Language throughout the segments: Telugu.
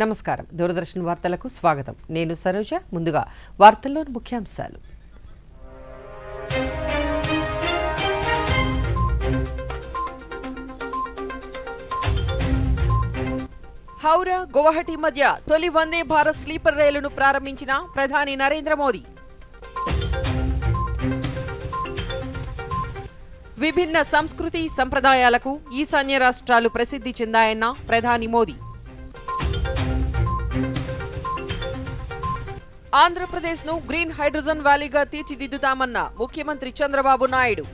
నమస్కారం దూరదర్శన్ వార్తలకు స్వాగతం నేను సరోజ ముందుగా వార్తల్లోని ముఖ్యాంశాలు హౌరా గువాహటి మధ్య తొలి వందే భారత్ స్లీపర్ రైలును ప్రారంభించిన ప్రధాని నరేంద్ర మోదీ విభిన్న సంస్కృతి సంప్రదాయాలకు ఈశాన్య రాష్ట్రాలు ప్రసిద్ధి చెందాయన్న ప్రధాని మోదీ ఆంధ్రప్రదేశ్ను గ్రీన్ హైడ్రోజన్ వ్యాలీగా తీర్చిదిద్దుతామన్న ముఖ్యమంత్రి చంద్రబాబు నాయుడు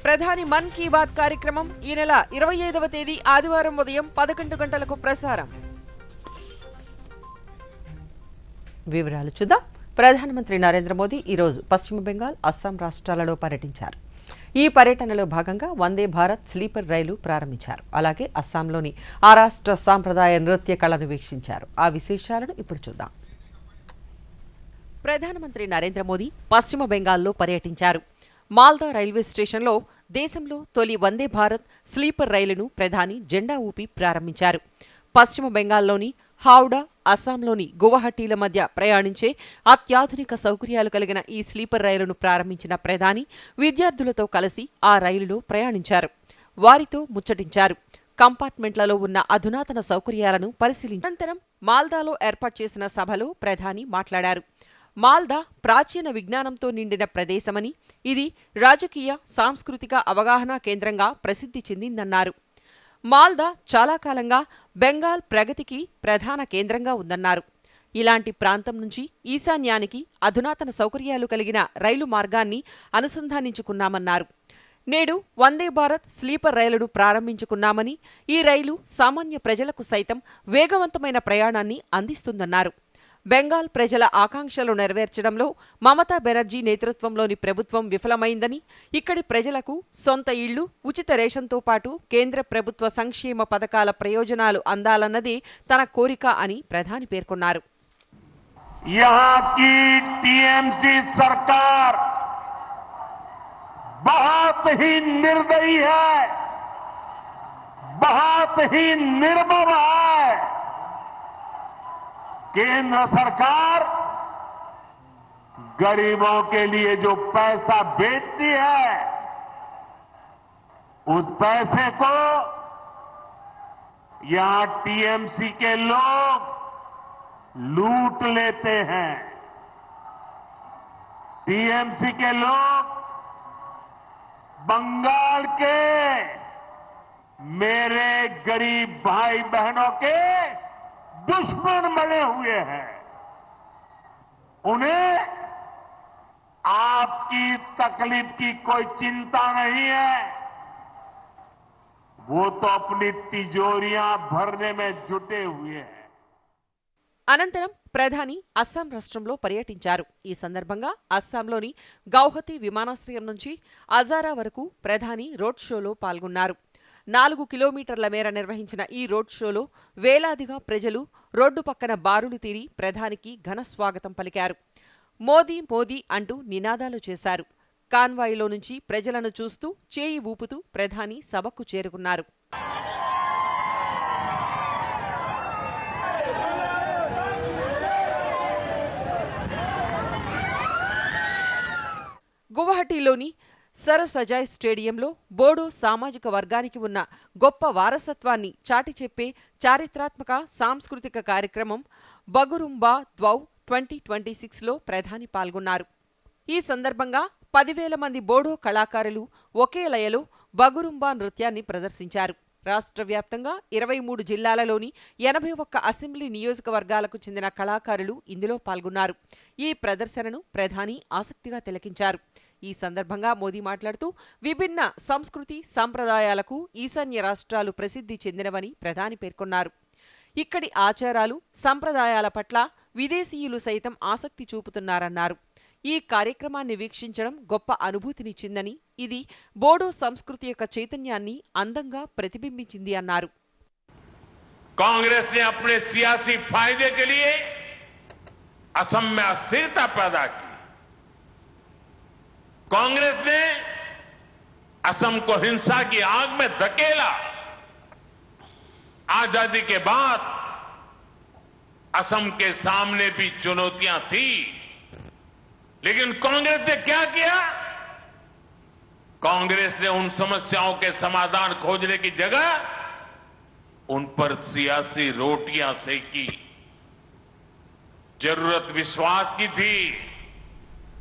ప్రధాని మన్ కీ బాత్ కార్యక్రమం ఈ నెల 25వ తేదీ ఆదివారం ఉదయం 11 గంటలకు ప్రసారం. వివరాలు చూద్దాం. ప్రధానమంత్రి నరేంద్ర మోదీ ఈరోజు పశ్చిమ బెంగాల్, అస్సాం రాష్ట్రాలలో పర్యటించారు. ఈ పర్యటనలో భాగంగా వందే భారత్ స్లీపర్ రైలు ప్రారంభించారు. అలాగే అస్సాంలోని ఆ రాష్ట్ర సాంప్రదాయ నృత్య కళను వీక్షించారు. ఆ విశేషాలను ఇప్పుడు చూద్దాం. ప్రధానమంత్రి నరేంద్ర మోదీ పశ్చిమ బెంగాల్లో పర్యటించారు. మాల్దా రైల్వే స్టేషన్లో దేశంలో తొలి వందే భారత్ స్లీపర్ రైలును ప్రధాని జెండా ఊపి ప్రారంభించారు. పశ్చిమ బెంగాల్లోని హౌడా, అస్సాంలోని గువాహటీల మధ్య ప్రయాణించే అత్యాధునిక సౌకర్యాలు కలిగిన ఈ స్లీపర్ రైలును ప్రారంభించిన ప్రధాని విద్యార్థులతో కలిసి ఆ రైలులో ప్రయాణించారు. వారితో ముచ్చటించారు. కంపార్ట్మెంట్లలో ఉన్న అధునాతన సౌకర్యాలను పరిశీలించారు. అనంతరం మాల్దాలో ఏర్పాటు చేసిన సభలో ప్రధాని మాట్లాడారు. మాల్దా ప్రాచీన విజ్ఞానంతో నిండిన ప్రదేశమని, ఇది రాజకీయ, సాంస్కృతిక అవగాహన కేంద్రంగా ప్రసిద్ధి చెందిందన్నారు. మాల్దా చాలా కాలంగా బెంగాల్ ప్రగతికి ప్రధాన కేంద్రంగా ఉందన్నారు. ఇలాంటి ప్రాంతం నుంచి ఈశాన్యానికి అధునాతన సౌకర్యాలు కలిగిన రైలు మార్గాన్ని అనుసంధానించుకున్నామన్నారు. నేడు వందే భారత్ స్లీపర్ రైలును ప్రారంభించుకున్నామని, ఈ రైలు సామాన్య ప్రజలకు సైతం వేగవంతమైన ప్రయాణాన్ని అందిస్తుందన్నారు. బెంగాల్ ప్రజల ఆకాంక్షలు నెరవేర్చడంలో మమతా బెనర్జీ నేతృత్వంలోని ప్రభుత్వం విఫలమైందని, ఇక్కడి ప్రజలకు సొంత ఇళ్లు, ఉచిత రేషన్తో పాటు కేంద్ర ప్రభుత్వ సంక్షేమ పథకాల ప్రయోజనాలు అందాలన్నదే తన కోరిక అని ప్రధాని పేర్కొన్నారు. यहाँ की टीएमसी सरकार बहुत ही निर्दयी है, बहुत ही निर्मम है. केंद्र सरकार गरीबों के लिए जो पैसा भेजती है, उस पैसे को यहां टीएमसी के लोग लूट लेते हैं. टीएमसी के लोग बंगाल के मेरे गरीब भाई बहनों के दुश्मन बने हुए हैं. उन्हें आपकी तकलीफ की कोई चिंता नहीं है. वो तो अपनी तिजोरियां भरने में जुटे हुए हैं. అనంతరం ప్రధాని అస్సాం రాష్ట్రంలో పర్యటించారు. ఈ సందర్భంగా అస్సాంలోని గౌహతి విమానాశ్రయం నుంచి అజారా వరకు ప్రధాని రోడ్ షోలో పాల్గొన్నారు. 4 కిలోమీటర్ల మేర నిర్వహించిన ఈ రోడ్ షోలో వేలాదిగా ప్రజలు రోడ్డు పక్కన బారులు తీరి ప్రధానికి ఘన స్వాగతం పలికారు. మోదీ మోదీ అంటూ నినాదాలు చేశారు. కాన్వాయ్లో నుంచి ప్రజలను చూస్తూ చేయి ఊపుతూ ప్రధాని సభకు చేరుకున్నారు. గువాహటీలోని సర్ సజాయ్ స్టేడియంలో బోడో సామాజిక వర్గానికి ఉన్న గొప్ప వారసత్వాన్ని చాటి చెప్పే చారిత్రాత్మక సాంస్కృతిక కార్యక్రమం బగురుంబా ద్వౌ 2026లో ప్రధాని పాల్గొన్నారు. ఈ సందర్భంగా 10,000 మంది బోడో కళాకారులు ఒకే లయలో బగురుంబా నృత్యాన్ని ప్రదర్శించారు. రాష్ట్ర వ్యాప్తంగా 23 జిల్లాలలోని 81 అసెంబ్లీ నియోజకవర్గాలకు చెందిన కళాకారులు ఇందులో పాల్గొన్నారు. ఈ ప్రదర్శనను ప్రధాని ఆసక్తిగా తిలకించారు. ఈ సందర్భంగా మోదీ మాట్లాడుతూ విభిన్న సంస్కృతి సంప్రదాయాలకు ఈశాన్య రాష్ట్రాలు ప్రసిద్ధి చెందినవని ప్రధాని పేర్కొన్నారు. ఇక్కడి ఆచారాలు, సంప్రదాయాల పట్ల విదేశీయులు సైతం ఆసక్తి చూపుతున్నారన్నారు. ఈ కార్యక్రమాన్ని వీక్షించడం గొప్ప అనుభూతినిచ్చిందని, ఇది బోడో సంస్కృతి యొక్క చైతన్యాన్ని అందంగా ప్రతిబింబించింది అన్నారు. कांग्रेस ने अपने सियासी फायदे के लिए असम में अस्थिरता पैदा की. कांग्रेस ने असम को हिंसा की आग में धकेला. आजादी के बाद असम के सामने भी चुनौतियां थी, लेकिन कांग्रेस ने क्या किया? कांग्रेस ने उन समस्याओं के समाधान खोजने की जगह उन पर सियासी रोटियां सेकी। जरूरत विश्वास की थी,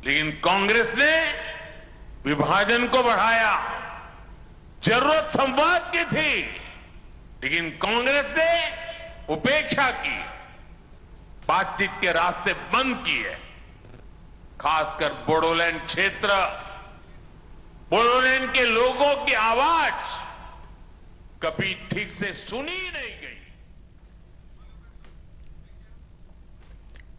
लेकिन कांग्रेस ने विभाजन को बढ़ाया। जरूरत संवाद की थी, लेकिन कांग्रेस ने उपेक्षा की, बातचीत के रास्ते बंद किए। खासकर बोडोलैंड क्षेत्र, बोडोलैंड के लोगों की आवाज कभी ठीक से सुनी नहीं गई।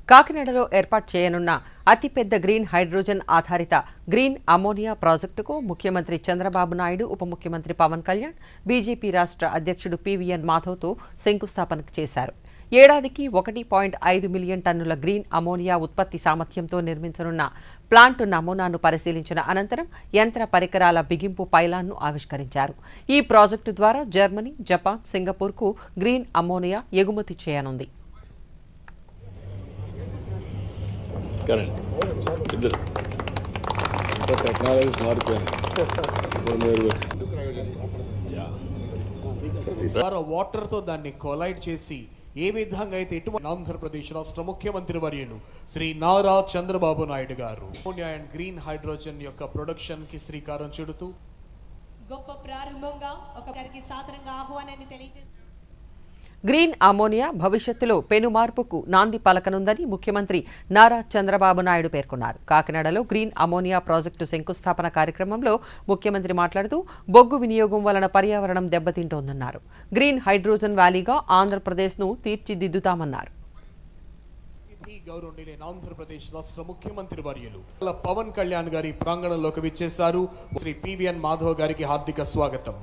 కాకినాడలో ఏర్పాటు చేయనున్న అతిపెద్ద గ్రీన్ హైడ్రోజన్ ఆధారిత గ్రీన్ అమోనియా ప్రాజెక్టుకు ముఖ్యమంత్రి చంద్రబాబు నాయుడు, ఉప ముఖ్యమంత్రి పవన్ కళ్యాణ్, బీజేపీ రాష్ట్ర అధ్యక్షుడు పీవీఎన్ మాధవ్తో శంకుస్థాపన చేశారు. ఏడాదికి 1.5 మిలియన్ టన్నుల గ్రీన్ అమోనియా ఉత్పత్తి సామర్థ్యంతో నిర్మించనున్న ప్లాంట్ నమూనాను పరిశీలించిన అనంతరం యంత్ర పరికరాల బిగింపు పైలాన్ను ఆవిష్కరించారు. ఈ ప్రాజెక్టు ద్వారా జర్మనీ, జపాన్, సింగపూర్కు గ్రీన్ అమోనియా ఎగుమతి చేయనుంది. వాటర్ తో దాన్ని కొలైడ్ చేసి ఏ విధంగా అయితే ఆంధ్రప్రదేశ్ రాష్ట్ర ముఖ్యమంత్రి వర్యులు శ్రీ నారా చంద్రబాబు నాయుడు గారు అమోనియా అండ్ గ్రీన్ హైడ్రోజన్ యొక్క ప్రొడక్షన్ కి శ్రీకారం చుడుతూ గొప్ప ప్రారంభంగా ఒక గారికి సాదరంగా ఆహ్వానాన్ని తెలియజేస్తారు. గ్రీన్ అమోనియా భవిష్యత్తులో పెను మార్పుకు నాంది పలకనుందని ముఖ్యమంత్రి నారా చంద్రబాబు నాయుడు పేర్కొన్నారు. కాకినాడలో గ్రీన్ అమోనియా ప్రాజెక్టు శంకుస్థాపన కార్యక్రమంలో ముఖ్యమంత్రి మాట్లాడుతూ బొగ్గు వినియోగం వలన పర్యావరణం దెబ్బతింటోందన్నారు. గ్రీన్ హైడ్రోజన్ వ్యాలీగా ఆంధ్రప్రదేశ్ను తీర్చిదిద్దుతామన్నారు. ఆంధ్రప్రదేశ్ రాష్ట్ర ముఖ్యమంత్రి వర్యులు పవన్ కళ్యాణ్ గారి ప్రాంగణంలోకి విచ్చేశారు. శ్రీ పీవీఎన్ మాధవ్ గారికి హార్దిక స్వాగతం.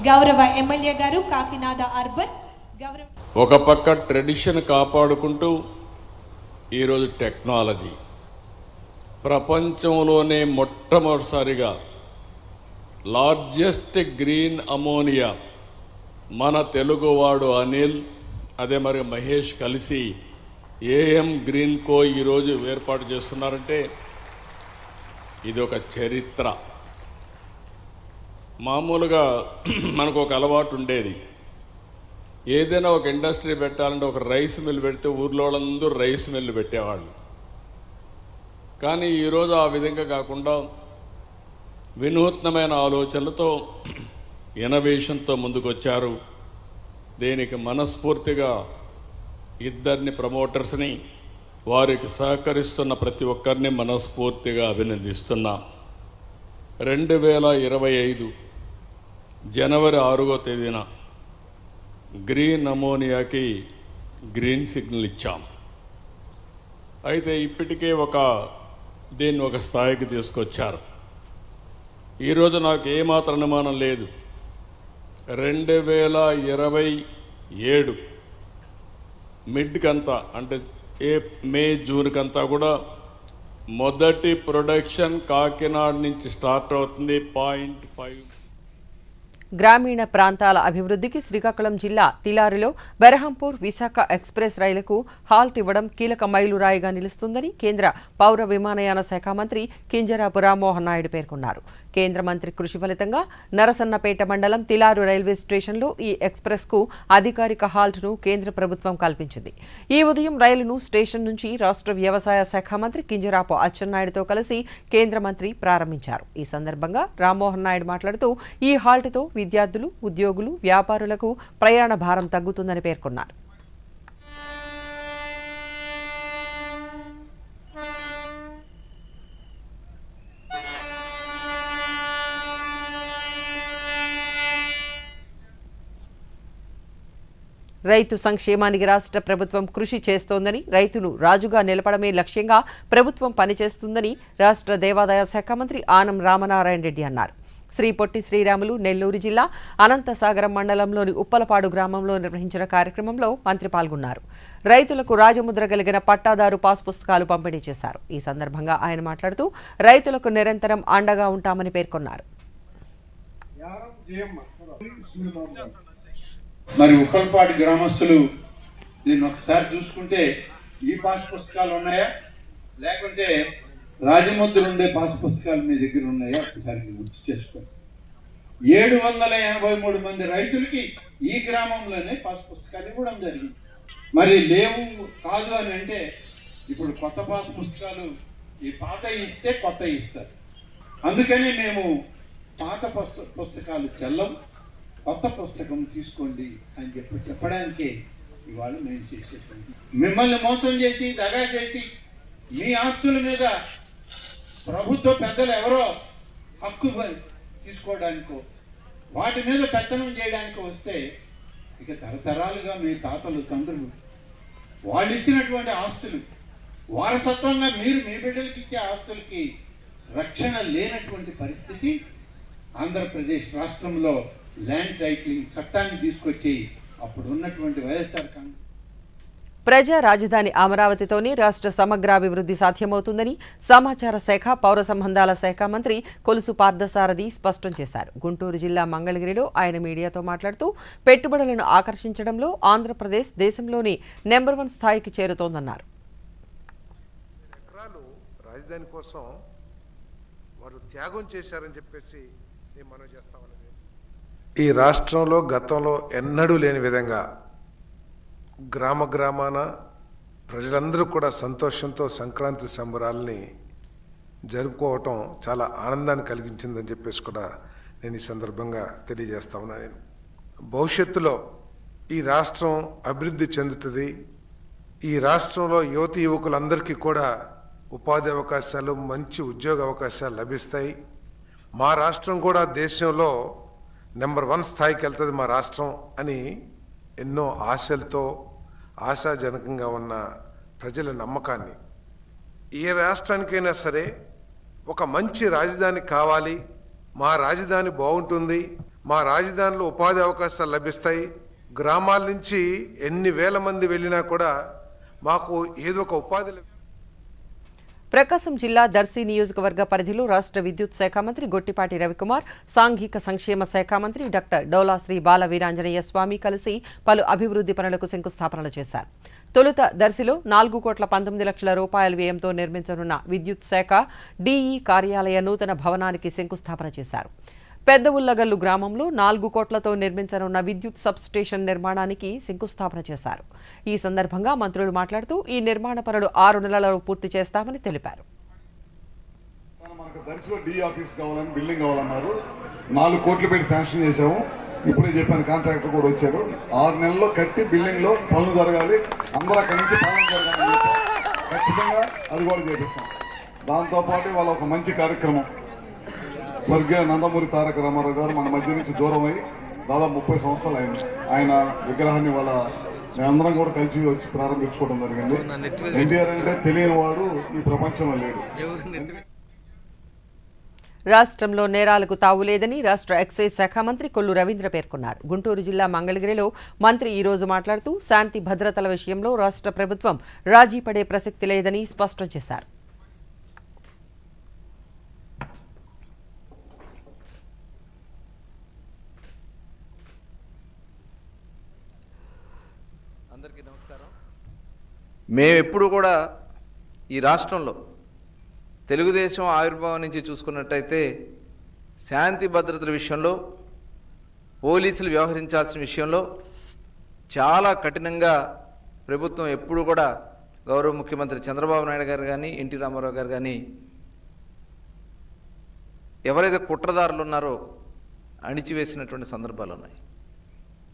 గౌరవ ఎమ్మెల్యే గారు కాకినాడ అర్బన్ గౌరవ ఒక పక్క ట్రెడిషన్ కాపాడుకుంటూ ఈరోజు టెక్నాలజీ ప్రపంచంలోనే మొట్టమొదటిసారిగా లార్జెస్ట్ గ్రీన్ అమోనియా మన తెలుగువాడు అనిల్ అదే మరి మహేష్ కలిసి ఏఎం గ్రీన్ కో ఈరోజు ఏర్పాటు చేస్తున్నారంటే ఇది ఒక చరిత్ర. మామూలుగా మనకు ఒక అలవాటు ఉండేది, ఏదైనా ఒక ఇండస్ట్రీ పెట్టాలంటే ఒక రైస్ మిల్ పెడితే ఊర్లో వాళ్ళందరూ రైస్ మిల్ పెట్టేవాళ్ళు. కానీ ఈరోజు ఆ విధంగా కాకుండా వినూత్నమైన ఆలోచనలతో ఇన్నోవేషన్తో ముందుకొచ్చారు. దీనికి మనస్ఫూర్తిగా ఇద్దరిని ప్రమోటర్స్ని, వారికి సహకరిస్తున్న ప్రతి ఒక్కరిని మనస్ఫూర్తిగా అభినందిస్తున్నాం. 2025 జనవరి 6వ తేదీన గ్రీన్ అమోనియాకి గ్రీన్ సిగ్నల్ ఇచ్చాం. అయితే ఇప్పటికే దీన్ని ఒక స్థాయికి తీసుకొచ్చారు. ఈరోజు నాకు ఏమాత్రం అనుమానం లేదు, 2027 మిడ్కంతా అంటే మే జూన్కంతా కూడా మొదటి ప్రొడక్షన్ కాకినాడ నుంచి స్టార్ట్ అవుతుంది. 0.5 గ్రామీణ ప్రాంతాల అభివృద్ధికి శ్రీకాకుళం జిల్లా తిలారిలో బెరహంపూర్ విశాఖ ఎక్స్ప్రెస్ రైలుకు హాల్ట్ ఇవ్వడం కీలక మైలురాయిగా నిలుస్తుందని కేంద్ర పౌర విమానయాన శాఖ మంత్రి కింజరాపు రామ్మోహన్ నాయుడు పేర్కొన్నారు. కేంద్ర మంత్రి కృషి ఫలితంగా నరసన్నపేట మండలం తిలారు రైల్వే స్టేషన్లో ఈ ఎక్స్ప్రెస్కు అధికారిక హాల్ట్ను కేంద్ర ప్రభుత్వం కల్పించింది. ఈ ఉదయం రైలును స్టేషన్ నుంచి రాష్ట్ర వ్యవసాయ శాఖ మంత్రి కింజరాపు అచ్చెన్నాయుడుతో కలిసి కేంద్ర మంత్రి ప్రారంభించారు. ఈ సందర్భంగా రామ్మోహన్ నాయుడు మాట్లాడుతూ ఈ హాల్ట్తో విద్యార్థులు, ఉద్యోగులు, వ్యాపారులకు ప్రయాణ భారం తగ్గుతుందని పేర్కొన్నారు. రైతు సంక్షేమానికి రాష్ట్ర ప్రభుత్వం కృషి చేస్తోందని, రైతును రాజుగా నిలపడమే లక్ష్యంగా ప్రభుత్వం పనిచేస్తుందని రాష్ట్ర దేవాదాయ శాఖ మంత్రి ఆనం రామనారాయణ రెడ్డి అన్నారు. శ్రీ పొట్టి శ్రీరాములు నెల్లూరు జిల్లా అనంతసాగరం మండలంలోని ఉప్పలపాడు గ్రామంలో నిర్వహించిన కార్యక్రమంలో మంత్రి పాల్గొన్నారు. రైతులకు రాజముద్ర కలిగిన పట్టాదారు పాస్ పుస్తకాలు పంపిణీ చేశారు. ఈ సందర్భంగా ఆయన మాట్లాడుతూ రైతులకు నిరంతరం అండగా ఉంటామని పేర్కొన్నారు. మరి ఉప్పల్పాటి గ్రామస్తులు దీన్ని ఒకసారి చూసుకుంటే ఈ పాస్ పుస్తకాలు ఉన్నాయా, లేకుంటే రాజముద్ర ఉండే పాస్ పుస్తకాలు మీ దగ్గర ఉన్నాయా ఒకసారి గుర్తు చేసుకోండి. 783 మంది రైతులకి ఈ గ్రామంలోనే పాస్ పుస్తకాలు ఇవ్వడం జరిగింది. మరి లేవు కాదు అని అంటే ఇప్పుడు కొత్త పాస్ పుస్తకాలు ఈ పాత ఇస్తే కొత్త ఇస్తారు. అందుకని మేము పాత పుస్తకాలు చెల్లం, కొత్త పుస్తకం తీసుకోండి అని చెప్పడానికే ఇవాళ మేము చేసేటువంటి. మిమ్మల్ని మోసం చేసి దగా చేసి మీ ఆస్తుల మీద ప్రభుత్వ పెద్దలు ఎవరో హక్కు తీసుకోవడానికో వాటి మీద పెత్తనం చేయడానికి వస్తే ఇక తరతరాలుగా మీ తాతలు తండ్రులు వాళ్ళు ఇచ్చినటువంటి ఆస్తులు వారసత్వంగా మీరు మీ బిడ్డలకి ఇచ్చే ఆస్తులకి రక్షణ లేనటువంటి పరిస్థితి ఆంధ్రప్రదేశ్ రాష్ట్రంలో ల్యాండ్ టైటిలింగ్ చట్టాన్ని తీసుకొచ్చి అప్పుడు ఉన్నటువంటి వైఎస్ఆర్ కాంగ్రెస్. ప్రజా రాజధాని అమరావతితోనే రాష్ట్ర సమగ్రాభివృద్ధి సాధ్యమవుతుందని సమాచార శాఖ పౌర సంబంధాల శాఖ మంత్రి కొలుసు పార్థసారథి స్పష్టం చేశారు. గుంటూరు జిల్లా మంగళగిరిలో ఆయన మీడియాతో మాట్లాడుతూ పెట్టుబడులను ఆకర్షించడంలో ఆంధ్రప్రదేశ్ దేశంలోని నెంబర్ 1 స్థాయికి చేరుతోందన్నారు. రాజధాని కోసం వారు త్యాగం చేశారని చెప్పేసి నేను మనం చేస్తా ఉన్నది. ఈ రాష్ట్రంలో గతంలో ఎన్నడూ లేని విధంగా గ్రామ గ్రామాన ప్రజలందరూ కూడా సంతోషంతో సంక్రాంతి సంబరాలని జరుపుకోవటం చాలా ఆనందాన్ని కలిగించిందని చెప్పేసి కూడా నేను ఈ సందర్భంగా తెలియజేస్తా ఉన్నాను. నేను భవిష్యత్తులో ఈ రాష్ట్రం అభివృద్ధి చెందుతుంది. ఈ రాష్ట్రంలో యువతి యువకులందరికీ కూడా ఉపాధి అవకాశాలు, మంచి ఉద్యోగ అవకాశాలు లభిస్తాయి. మా రాష్ట్రం కూడా దేశంలో నెంబర్ 1 స్థాయికి వెళ్తుంది మా రాష్ట్రం అని ఎన్నో ఆశలతో ఆశాజనకంగా ఉన్న ప్రజల నమ్మకాన్ని, ఏ రాష్ట్రానికైనా సరే ఒక మంచి రాజధాని కావాలి, మా రాజధాని బాగుంటుంది, మా రాజధానిలో ఉపాధి అవకాశాలు లభిస్తాయి, గ్రామాల నుంచి ఎన్ని వేల మంది వెళ్ళినా కూడా మాకు ఏదో ఒక ఉపాధి. ప్రకాశం జిల్లా దర్శి నియోజకవర్గ పరిధిలో రాష్ట్ర విద్యుత్ శాఖ మంత్రి గొట్టిపాటి రవికుమార్, సాంఘిక సంక్షేమ శాఖ మంత్రి డాక్టర్ డోలా శ్రీ బాల వీరాంజనేయ స్వామి కలిసి పలు అభివృద్ధి పనులకు శంకుస్థాపనలు చేశారు. తొలుత దర్శిలో 4,19 లక్షల రూపాయల వ్యయంతో నిర్మించనున్న విద్యుత్ శాఖ డీఈ కార్యాలయ నూతన భవనానికి శంకుస్థాపన చేశారు. పెద్ద ఉల్లగల్లు గ్రామంలో 4 కోట్లతో నిర్మించనున్న విద్యుత్ సబ్స్టేషన్ నిర్మాణానికి శంకుస్థాపన చేశారు. ఈ సందర్భంగా మంత్రులు మాట్లాడుతూ ఈ నిర్మాణ పనులు 6 నెలలలో పూర్తి చేస్తామని తెలిపారు. మనకు దర్శిలో డీ ఆఫీస్ కావాలని బిల్డింగ్ కావాలన్నారు. 4 కోట్లు పెట్టి శాంక్షన్ చేశాము. ఇప్పుడే చెప్పాను, కాంట్రాక్టర్ కూడా వచ్చాడు. 6 నెలల్లో కట్టి బిల్డింగ్ లో పనులు జరగాలి, అందరూ అక్కడి నుంచి పాలన జరగాలని ఖచ్చితంగా అది కూడా చేపిస్తాం. దాంతోపాటు వాళ్ళ ఒక మంచి కార్యక్రమం, స్వర్గీయ నందమూరి తారక రామారావు గారు మన మధ్య నుంచి దూరం అయ్యి దాదాపు 30 సంవత్సరాలు అయింది. ఆయన విగ్రహాన్ని వాళ్ళ మేమందరం కూడా కలిసి వచ్చి ప్రారంభించుకోవడం జరిగింది. ఎన్టీఆర్ అంటే తెలియని వాడు ఈ ప్రపంచంలో లేడు. రాష్ట్రంలో నేరాలకు తావులేదని రాష్ట్ర ఎక్సైజ్ శాఖ మంత్రి కొల్లు రవీంద్ర పేర్కొన్నారు. గుంటూరు జిల్లా మంగళగిరిలో మంత్రి ఈ రోజు మాట్లాడుతూ శాంతి భద్రతల విషయంలో రాష్ట్ర ప్రభుత్వం రాజీ పడే ప్రసక్తి లేదని స్పష్టం చేశారు. అందరికీ నమస్కారం. మేము ఎప్పుడు కూడా ఈ రాష్ట్రంలో తెలుగుదేశం ఆవిర్భావం నుంచి చూసుకున్నట్టయితే శాంతి భద్రతల విషయంలో, పోలీసులు వ్యవహరించాల్సిన విషయంలో చాలా కఠినంగా ప్రభుత్వం ఎప్పుడు కూడా గౌరవ ముఖ్యమంత్రి చంద్రబాబు నాయుడు గారు కానీ, ఎన్టీ రామారావు గారు కానీ ఎవరైతే కుట్రదారులు ఉన్నారో అణిచివేసినటువంటి సందర్భాలు ఉన్నాయి.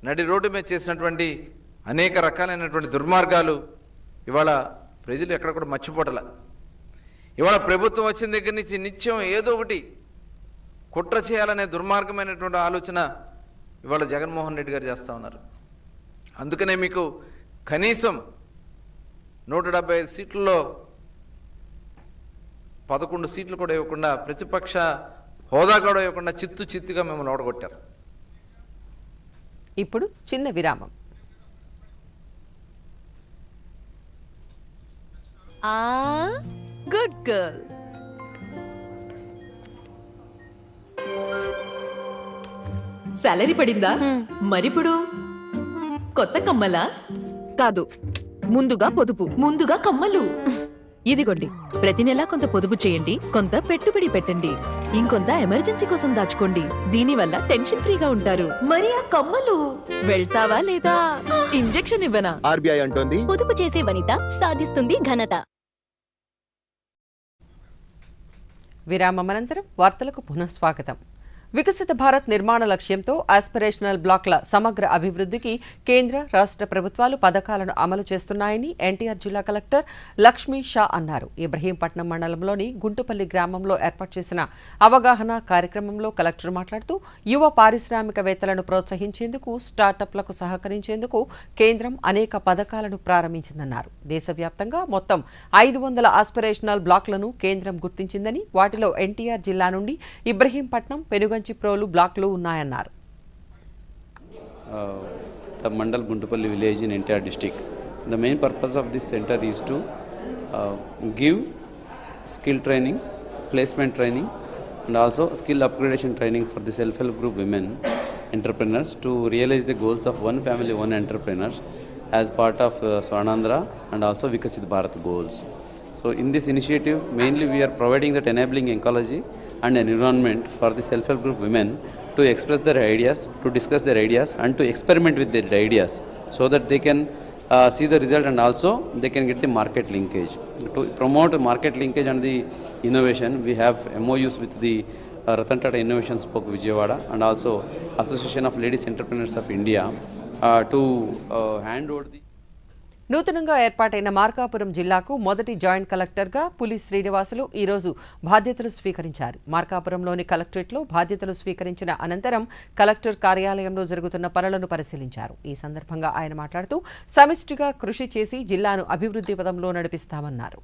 నడి రోడ్డు మీద చేసినటువంటి అనేక రకాలైనటువంటి దుర్మార్గాలు ఇవాళ ప్రజలు ఎక్కడ కూడా మర్చిపోటల. ఇవాళ ప్రభుత్వం వచ్చిన దగ్గర నుంచి నిత్యం ఏదో ఒకటి కుట్ర చేయాలనే దుర్మార్గమైనటువంటి ఆలోచన ఇవాళ జగన్మోహన్ రెడ్డి గారు చేస్తూ ఉన్నారు. అందుకనే మీకు కనీసం 175 సీట్లలో 11 సీట్లు కూడా ఇవ్వకుండా, ప్రతిపక్ష హోదా కూడా ఇవ్వకుండా చిత్తుగా మిమ్మల్ని ఓడగొట్టారు. ఇప్పుడు చిన్న విరామం. Good girl. సాలరీ పడిందా? మరిప్పుడు కొత్త కమ్మలా? కాదు, ముందుగా పొదుపు, ముందుగా కమ్మలు. ఇదిగోండి, ప్రతి నెలా కొంత పొదుపు చేయండి, కొంత పెట్టుబడి పెట్టండి, ఇంకొంత ఎమర్జెన్సీ కోసం దాచుకోండి. దీనివల్ల టెన్షన్ ఫ్రీగా ఉంటారు. మరి ఆ కమ్మలు వెళ్తావా లేదా? ఇంజెక్షన్ ఇవ్వనా? ఆర్బీఐ అంటోంది, పొదుపు చేసే వనిత సాధిస్తుంది ఘనత. విరామం అనంతరం వార్తలకు పునఃస్వాగతం. వికసిత భారత్ నిర్మాణ లక్ష్యంతో ఆస్పిరేషనల్ బ్లాక్ల సమగ్ర అభివృద్ధికి కేంద్ర రాష్ట్ర ప్రభుత్వాలు పథకాలను అమలు చేస్తున్నాయని ఎన్టీఆర్ జిల్లా కలెక్టర్ లక్ష్మీ షా అన్నారు. ఇబ్రహీంపట్నం మండలంలోని గుంటుపల్లి గ్రామంలో ఏర్పాటు చేసిన అవగాహన కార్యక్రమంలో కలెక్టర్ మాట్లాడుతూ యువ పారిశ్రామికవేత్తలను ప్రోత్సహించేందుకు స్టార్టప్లకు సహకరించేందుకు కేంద్రం అనేక పథకాలను ప్రారంభించిందన్నారు. దేశవ్యాప్తంగా మొత్తం 500 ఆస్పిరేషనల్ బ్లాక్లను కేంద్రం గుర్తించిందని, వాటిలో ఎన్టీఆర్ జిల్లా నుండి ఇబ్రహీంపట్నం, పెనుగంచి ప్రోలు బ్లాక్లు ఉన్నాయన్నారు. Mandal Guntupalli village in NTR district. The main purpose of this center is to give skill training, placement training, and also skill upgradation training for the self-help group women entrepreneurs to realize the goals of one family, one entrepreneur as part of Swarnandhra and also Vikasit Bharat goals. So in this initiative, mainly we are providing that enabling ecology and an environment for the self-help group women to express their ideas, to discuss their ideas and to experiment with their ideas so that they can see the result and also they can get the market linkage. To promote market linkage and the innovation, we have MOUs with the Ratan Tata Innovation Spoke Vijayawada and also Association of Ladies Entrepreneurs of India to hand over the నూతనంగా ఏర్పాటైన మార్కాపురం జిల్లాకు మొదటి జాయింట్ కలెక్టర్గా పులి శ్రీనివాసులు ఈరోజు బాధ్యతలు స్వీకరించారు. మార్కాపురంలోని కలెక్టరేట్లో బాధ్యతలు స్వీకరించిన అనంతరం కలెక్టర్ కార్యాలయంలో జరుగుతున్న పనులను పరిశీలించారు. ఈ సందర్భంగా ఆయన మాట్లాడుతూ సమిష్టిగా కృషి చేసి జిల్లాను అభివృద్ధి పథంలో నడిపిస్తామన్నారు.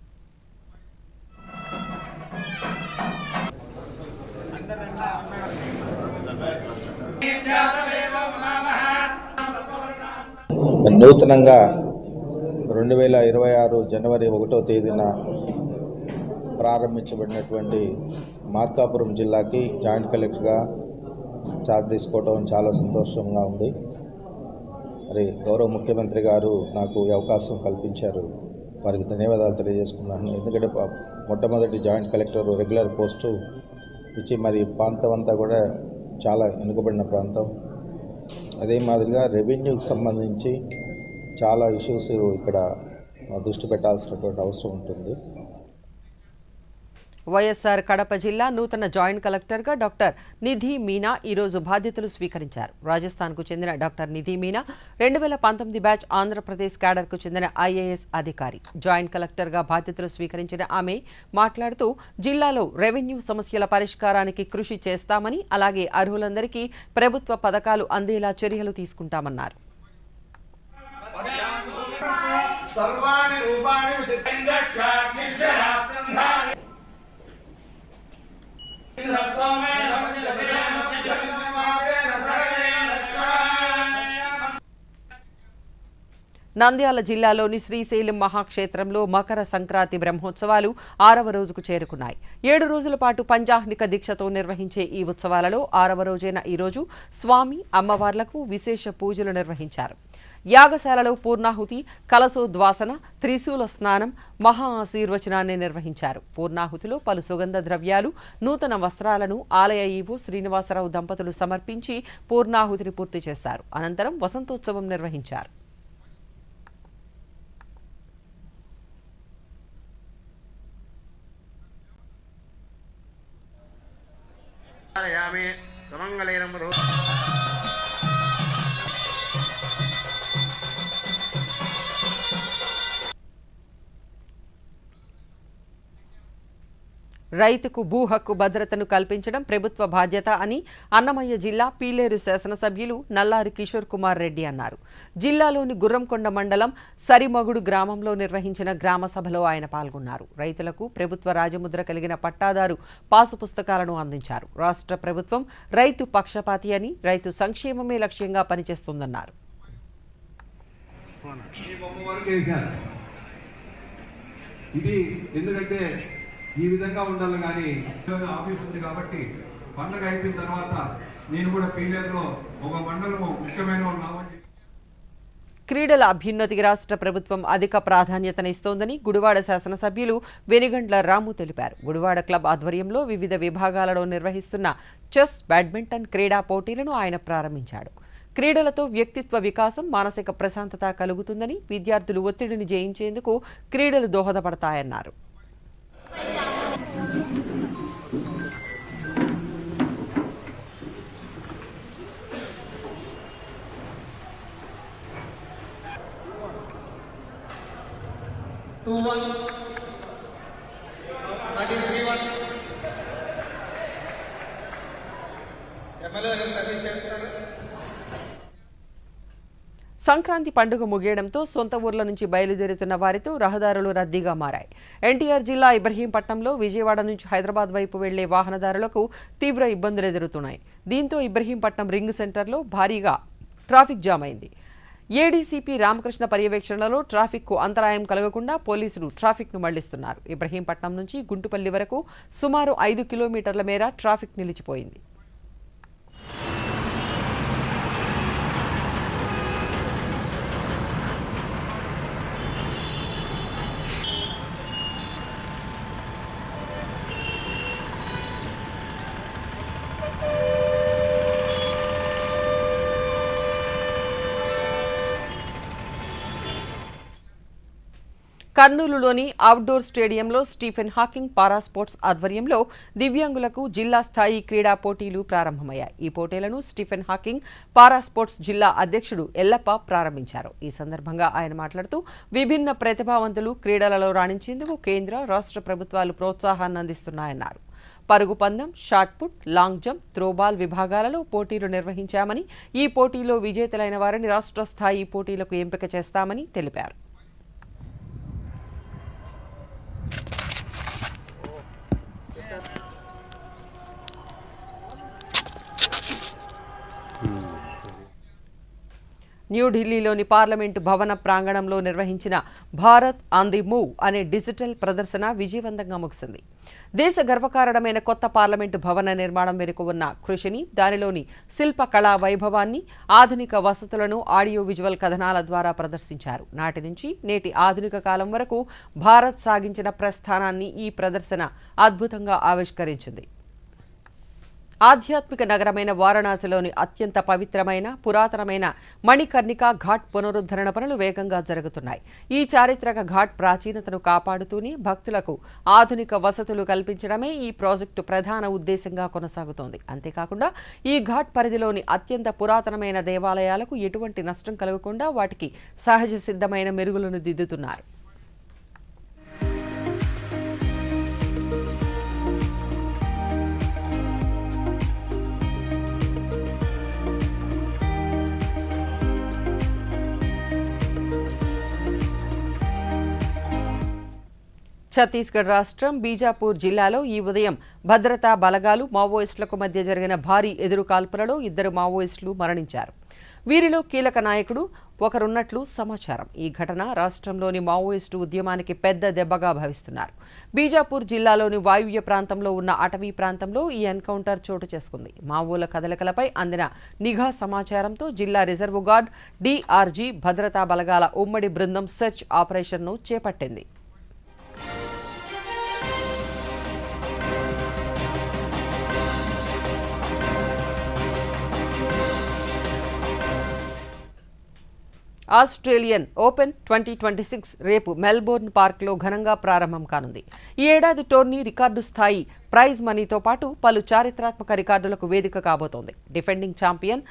నూతనంగా 2026 జనవరి 1వ తేదీన ప్రారంభించబడినటువంటి మార్కాపురం జిల్లాకి జాయింట్ కలెక్టర్గా ఛార్జ్ తీసుకోవడం చాలా సంతోషంగా ఉంది. మరి గౌరవ ముఖ్యమంత్రి గారు నాకు ఈ అవకాశం కల్పించారు, వారికి ధన్యవాదాలు తెలియజేసుకున్నాను. ఎందుకంటే మొట్టమొదటి జాయింట్ కలెక్టర్ రెగ్యులర్ పోస్టు ఇచ్చి మరి ప్రాంతం అంతా కూడా చాలా వెనుకబడిన ప్రాంతం. అదే మాదిరిగా రెవెన్యూకి సంబంధించి చాలా ఇష్యూస్ ఇక్కడ దృష్టి పెట్టాల్సినటువంటి అవసరం ఉంటుంది. వైఎస్ఆర్ కడప జిల్లా నూతన జాయింట్ కలెక్టర్గా డాక్టర్ నిధి మీనా ఈరోజు బాధ్యతలు స్వీకరించారు. రాజస్థాన్కు చెందిన డాక్టర్ నిధి మీనా 2019 బ్యాచ్ ఆంధ్రప్రదేశ్ క్యాడర్కు చెందిన ఐఏఎస్ అధికారి. జాయింట్ కలెక్టర్గా బాధ్యతలు స్వీకరించిన ఆమె మాట్లాడుతూ జిల్లాలో రెవెన్యూ సమస్యల పరిష్కారానికి కృషి చేస్తామని, అలాగే అర్హులందరికీ ప్రభుత్వ పథకాలు అందేలా చర్యలు తీసుకుంటామన్నారు. సర్వాణి రూపాణి నంద్యాల జిల్లాలోని శ్రీశైలం మహాక్షేత్రంలో మకర సంక్రాంతి బ్రహ్మోత్సవాలు 6వ రోజుకు చేరుకున్నాయి. 7 రోజుల పాటు పంచాహ్నిక దీక్షతో నిర్వహించే ఈ ఉత్సవాలలో 6వ రోజైన ఈరోజు స్వామి అమ్మవార్లకు విశేష పూజలు నిర్వహించారు. యాగశాలలో పూర్ణాహుతి, కలశోద్వాసన, త్రిశూల స్నానం, మహా ఆశీర్వచనాన్ని నిర్వహించారు. పూర్ణాహుతిలో పలు సుగంధ ద్రవ్యాలు, నూతన వస్త్రాలను ఆలయ ఈవో శ్రీనివాసరావు దంపతులు సమర్పించి పూర్ణాహుతిని పూర్తి చేశారు. అనంతరం వసంతోత్సవం నిర్వహించారు. రైతుకు భూ హక్కు భద్రతను కల్పించడం ప్రభుత్వ బాధ్యత అని అన్నమయ్య జిల్లా పీలేరు శాసనసభ్యులు నల్లారి కిషోర్ కుమార్ రెడ్డి అన్నారు. జిల్లాలోని గుర్రంకొండ మండలం సరిమగుడు గ్రామంలో నిర్వహించిన గ్రామ సభలో ఆయన పాల్గొన్నారు. రైతులకు ప్రభుత్వ రాజముద్ర కలిగిన పట్టాదారు పాసు పుస్తకాలను అందించారు. రాష్ట్ర ప్రభుత్వం రైతు పక్షపాతి అని, రైతు సంక్షేమమే లక్ష్యంగా పనిచేస్తుందన్నారు. ఇది ఎందుకంటే ఈ విధంగా ఉండాలి, కానీ ఆఫీస్ ఉంది కాబట్టి పండుగ అయిపోయిన తర్వాత నేను కూడా పీలేరులో ఒక మండలము ముఖ్యమైన క్రీడల అభ్యున్నతికి రాష్ట్ర ప్రభుత్వం అధిక ప్రాధాన్యతనిస్తోందని గుడివాడ శాసనసభ్యులు వెనిగండ్ల రాము తెలిపారు. గుడివాడ క్లబ్ ఆధ్వర్యంలో వివిధ విభాగాలలో నిర్వహిస్తున్న చెస్, బ్యాడ్మింటన్ క్రీడా పోటీలను ఆయన ప్రారంభించాడు. క్రీడలతో వ్యక్తిత్వ వికాసం, మానసిక ప్రశాంతత కలుగుతుందని, విద్యార్థులు ఒత్తిడిని జయించేందుకు క్రీడలు దోహదపడతాయన్నారు. సంక్రాంతి పండుగ ముగియడంతో సొంత ఊర్ల నుంచి బయలుదేరుతున్న వారితో రహదారులు రద్దీగా మారాయి. ఎన్టీఆర్ జిల్లా ఇబ్రహీంపట్నంలో విజయవాడ నుంచి హైదరాబాద్ వైపు వెళ్లే వాహనదారులకు తీవ్ర ఇబ్బందులు ఎదురవుతున్నాయి. దీంతో ఇబ్రహీంపట్నం రింగ్ సెంటర్లో భారీగా ట్రాఫిక్ జామ్ అయింది. ఏడీసీపీ రామకృష్ణ పర్యవేక్షణలో ట్రాఫిక్కు అంతరాయం కలగకుండా పోలీసులు ట్రాఫిక్ను మళ్లిస్తున్నారు. ఇబ్రహీంపట్నం నుంచి గుంటుపల్లి వరకు సుమారు 5 కిలోమీటర్ల మేర ట్రాఫిక్ నిలిచిపోయింది. కర్నూలులోని అవుట్డోర్ స్టేడియంలో స్టీఫెన్ హాకింగ్ పారా స్పోర్ట్స్ ఆధ్వర్యంలో దివ్యాంగులకు జిల్లా స్థాయి క్రీడా పోటీలు ప్రారంభమయ్యాయి. ఈ పోటీలను స్టీఫెన్ హాకింగ్ పారా స్పోర్ట్స్ జిల్లా అధ్యక్షుడు ఎల్లప్ప ప్రారంభించారు. ఈ సందర్భంగా ఆయన మాట్లాడుతూ విభిన్న ప్రతిభావంతులు క్రీడలలో రాణించేందుకు కేంద్ర, రాష్ట్ర ప్రభుత్వాలు ప్రోత్సాహాన్ని అందిస్తున్నాయన్నారు. పరుగు పందెం, shot put, long jump, throwball విభాగాలలో పోటీలు నిర్వహించామని, ఈ పోటీలో విజేతలైన వారిని రాష్ట్ర స్థాయి పోటీలకు ఎంపిక చేస్తామని తెలిపారు. న్యూఢిల్లీలోని పార్లమెంటు భవన ప్రాంగణంలో నిర్వహించిన భారత్ ఆన్ ది మూవ్ అనే డిజిటల్ ప్రదర్శన విజయవంతంగా ముగిసింది. దేశ గర్వకారణమైన కొత్త పార్లమెంటు భవన నిర్మాణం వెనుక ఉన్న కృషిని, దానిలోని శిల్ప కళా వైభవాన్ని, ఆధునిక వసతులను ఆడియో విజువల్ కథనాల ద్వారా ప్రదర్శించారు. నాటి నుంచి నేటి ఆధునిక కాలం వరకు భారత్ సాగించిన ప్రస్థానాన్ని ఈ ప్రదర్శన అద్భుతంగా ఆవిష్కరించింది. ఆధ్యాత్మిక నగరమైన వారణాసిలోని అత్యంత పవిత్రమైన, పురాతనమైన మణికర్ణికా ఘాట్ పునరుద్ధరణ పనులు వేగంగా జరుగుతున్నాయి. ఈ చారిత్రక ఘాట్ ప్రాచీనతను కాపాడుతూనే భక్తులకు ఆధునిక వసతులు కల్పించడమే ఈ ప్రాజెక్టు ప్రధాన ఉద్దేశంగా కొనసాగుతోంది. అంతేకాకుండా ఈ ఘాట్ పరిధిలోని అత్యంత పురాతనమైన దేవాలయాలకు ఎటువంటి నష్టం కలగకుండా వాటికి సహజ సిద్ధమైన మెరుగులను దిద్దుతున్నారు. ఛత్తీస్గఢ్ రాష్ట్రం బీజాపూర్ జిల్లాలో ఈ ఉదయం భద్రతా బలగాలు, మావోయిస్టులకు మధ్య జరిగిన భారీ ఎదురుకాల్పులలో 2 మావోయిస్టులు మరణించారు. వీరిలో కీలక నాయకుడు ఒకరున్నట్లు సమాచారం. ఈ ఘటన రాష్ట్రంలోని మావోయిస్టు ఉద్యమానికి పెద్ద దెబ్బగా భావిస్తున్నారు. బీజాపూర్ జిల్లాలోని వాయువ్య ప్రాంతంలో ఉన్న అటవీ ప్రాంతంలో ఈ ఎన్కౌంటర్ చోటు చేసుకుంది. మావోల కదలికలపై అందిన నిఘా సమాచారంతో జిల్లా రిజర్వ్ గార్డ్, డీఆర్జీ భద్రతా బలగాల ఉమ్మడి బృందం సెర్చ్ ఆపరేషన్ను చేపట్టింది. ఆస్ట్రేలియన్ ఓపెన్ 2026 రేపు మెల్బోర్న్ పార్క్లో ఘనంగా ప్రారంభం కానుంది. ఈ ఏడాది టోర్నీ రికార్డు స్థాయి ప్రైజ్ మనీతో పాటు పలు చారిత్రాత్మక రికార్డులకు వేదిక కాబోతోంది. డిఫెండింగ్ ఛాంపియన్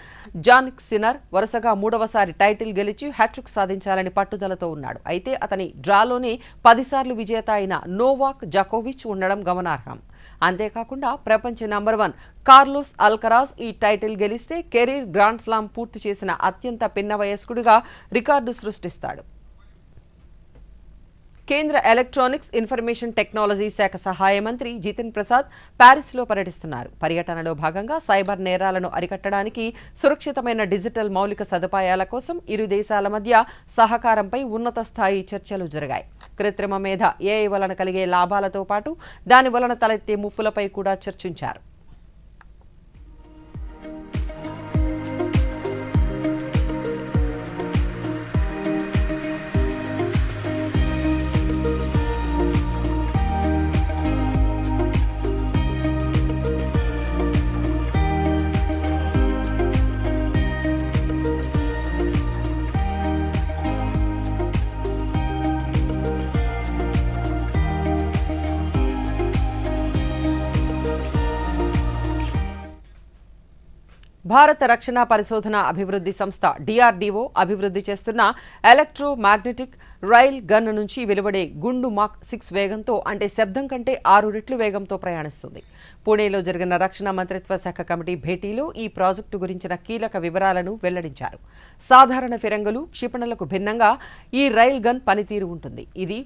జానిక్ సిన్నర్ వరుసగా 3వసారి టైటిల్ గెలిచి హ్యాట్రిక్ సాధించాలని పట్టుదలతో ఉన్నాడు. అయితే అతని డ్రాలోనే 10 సార్లు విజేత అయిన నోవాక్ జకోవిచ్ ఉండడం గమనార్హం. అంతేకాకుండా ప్రపంచ నంబర్ 1 కార్లోస్ అల్కరాజ్ ఈ టైటిల్ గెలిస్తే కెరీర్ గ్రాండ్ స్లామ్ పూర్తి చేసిన అత్యంత పిన్న వయస్కుడిగా రికార్డు సృష్టిస్తాడు. కేంద్ర ఎలక్ట్రానిక్స్, ఇన్ఫర్మేషన్ టెక్నాలజీ శాఖ సహాయ మంత్రి జితిన్ ప్రసాద్ ప్యారిస్లో పర్యటిస్తున్నారు. పర్యటనలో భాగంగా సైబర్ నేరాలను అరికట్టడానికి సురక్షితమైన డిజిటల్ మౌలిక సదుపాయాల కోసం ఇరు దేశాల మధ్య సహకారంపై ఉన్నత స్థాయి చర్చలు జరిగాయి. కృత్రిమ మేధ, ఏఐ వలన కలిగే లాభాలతో పాటు దాని వలన తలెత్తే ముప్పులపై కూడా చర్చించారు. భారత రక్షణ పరిశోధన అభివృద్ధి సంస్థ DRDO అభివృద్ధి చేస్తున్న ఎలక్ట్రోమాగ్నెటిక్ రైల్ గన్ నుంచి వెలువడే గుండు మాక్ 6 వేగంతో అంటే శబ్దం కంటే 6 రెట్లు వేగంతో ప్రయాణిస్తుంది. పూణేలో జరిగిన రక్షణ మంత్రిత్వ శాఖ కమిటీ భేటీలో ఈ ప్రాజెక్టు గురించిన కీలక వివరాలను వెల్లడించారు. సాధారణ ఫిరంగులు, క్షిపణులకు భిన్నంగా ఈ రైల్ గన్ పనితీరు ఉంటుంది. ఇది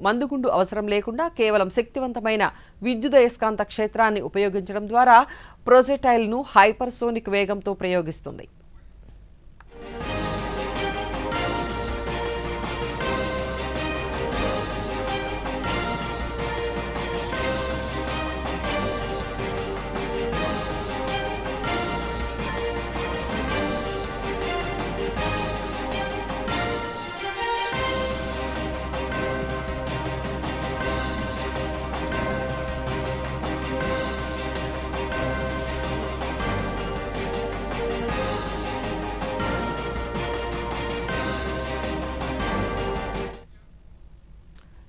మందుగుండు అవసరం లేకుండా కేవలం శక్తివంతమైన విద్యుదయస్కాంత క్షేత్రాన్ని ఉపయోగించడం ద్వారా ప్రొజెటైల్ను హైపర్సోనిక్ వేగంతో ప్రయోగిస్తుంది.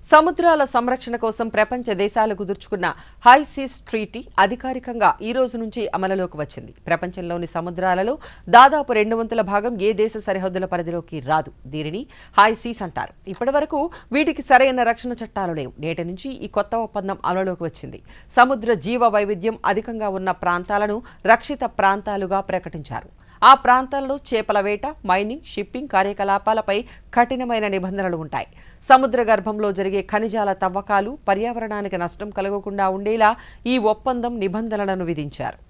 సముద్రాల సంరక్షణ కోసం ప్రపంచ దేశాలు కుదుర్చుకున్న హై సీస్ ట్రీటీ అధికారికంగా ఈ రోజు నుంచి అమలులోకి వచ్చింది. ప్రపంచంలోని సముద్రాలలో దాదాపు 2/3 భాగం ఏ దేశ సరిహద్దుల పరిధిలోకి రాదు. దీనిని హై సీస్ అంటారు. ఇప్పటివరకు వీటికి సరైన రక్షణ చట్టాలు లేవు. నేటి నుంచి ఈ కొత్త ఒప్పందం అమలులోకి వచ్చింది. సముద్ర జీవ వైవిధ్యం అధికంగా ఉన్న ప్రాంతాలను రక్షిత ప్రాంతాలుగా ప్రకటించారు. ఆ ప్రాంతాల్లో చేపల వేట, మైనింగ్, షిప్పింగ్ కార్యకలాపాలపై కఠినమైన నిబంధనలు ఉంటాయి. సముద్ర గర్భంలో జరిగే ఖనిజాల తవ్వకాలు పర్యావరణానికి నష్టం కలగకుండా ఉండేలా ఈ ఒప్పందం నిబంధనలను విధించారు.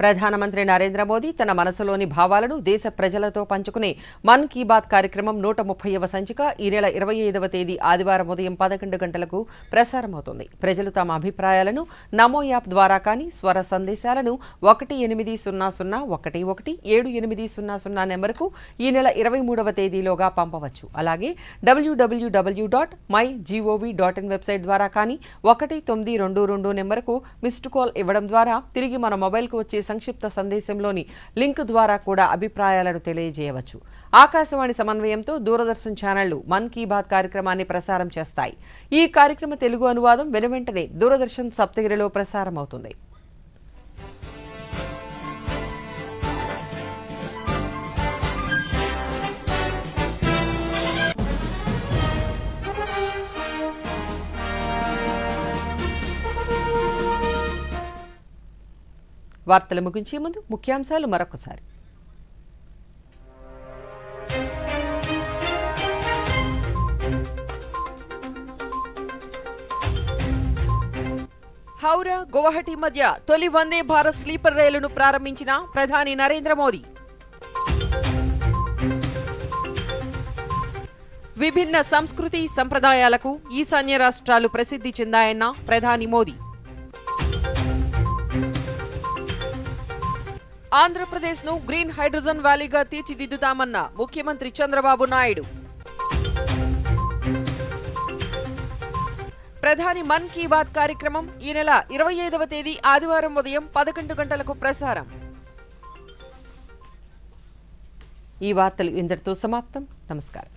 ప్రధానమంత్రి నరేంద్ర మోదీ తన మనసులోని భావాలను దేశ ప్రజలతో పంచుకునే మన్ కీ బాత్ కార్యక్రమం 130వ సంచిక ఈ నెల 25వ తేదీ ఆదివారం ఉదయం 11 గంటలకు ప్రసారమవుతుంది. ప్రజలు తమ అభిప్రాయాలను నమో యాప్ ద్వారా కానీ స్వర సందేశాలను 1800117800 నెంబర్కు ఈ నెల 23వ తేదీలోగా పంపవచ్చు. అలాగే www.mygov.in వెబ్సైట్ ద్వారా కానీ 1922 నెంబర్కు మిస్డ్ కాల్ ఇవ్వడం ద్వారా తిరిగి మన మొబైల్కు వచ్చే సంక్షిప్త సందేశంలోని లింక్ ద్వారా కూడా అభిప్రాయాలను తెలియజేయవచ్చు. ఆకాశవాణి సమన్వయంతో దూరదర్శన్ ఛానళ్లు మన్ కీ బాత్ కార్యక్రమాన్ని ప్రసారం చేస్తాయి. ఈ కార్యక్రమ తెలుగు అనువాదం వెనువెంటనే దూరదర్శన్ సప్తగిరిలో ప్రసారం అవుతుంది. వార్తలు ముగించే ముందు ముఖ్యాంశాలు మరొకసారి. హౌరా గువాహటి మధ్య తొలి వందే భారత్ స్లీపర్ రైలును ప్రారంభించిన ప్రధాని నరేంద్ర మోదీ. విభిన్న సంస్కృతి సంప్రదాయాలకు ఈశాన్య రాష్ట్రాలు ప్రసిద్ధి చెందాయన్న ప్రధాని మోదీ. ఆంధ్రప్రదేశ్ను గ్రీన్ హైడ్రోజన్ వ్యాలీగా తీర్చిదిద్దుతామన్న ముఖ్యమంత్రి చంద్రబాబు నాయుడు. ప్రధాని మన్ కీ బాత్ కార్యక్రమం ఈ నెల 25వ తేదీ ఆదివారం ఉదయం 11 గంటలకు ప్రసారం. ఈ వార్తలు ఇంతటితో సమాప్తం. నమస్కారం.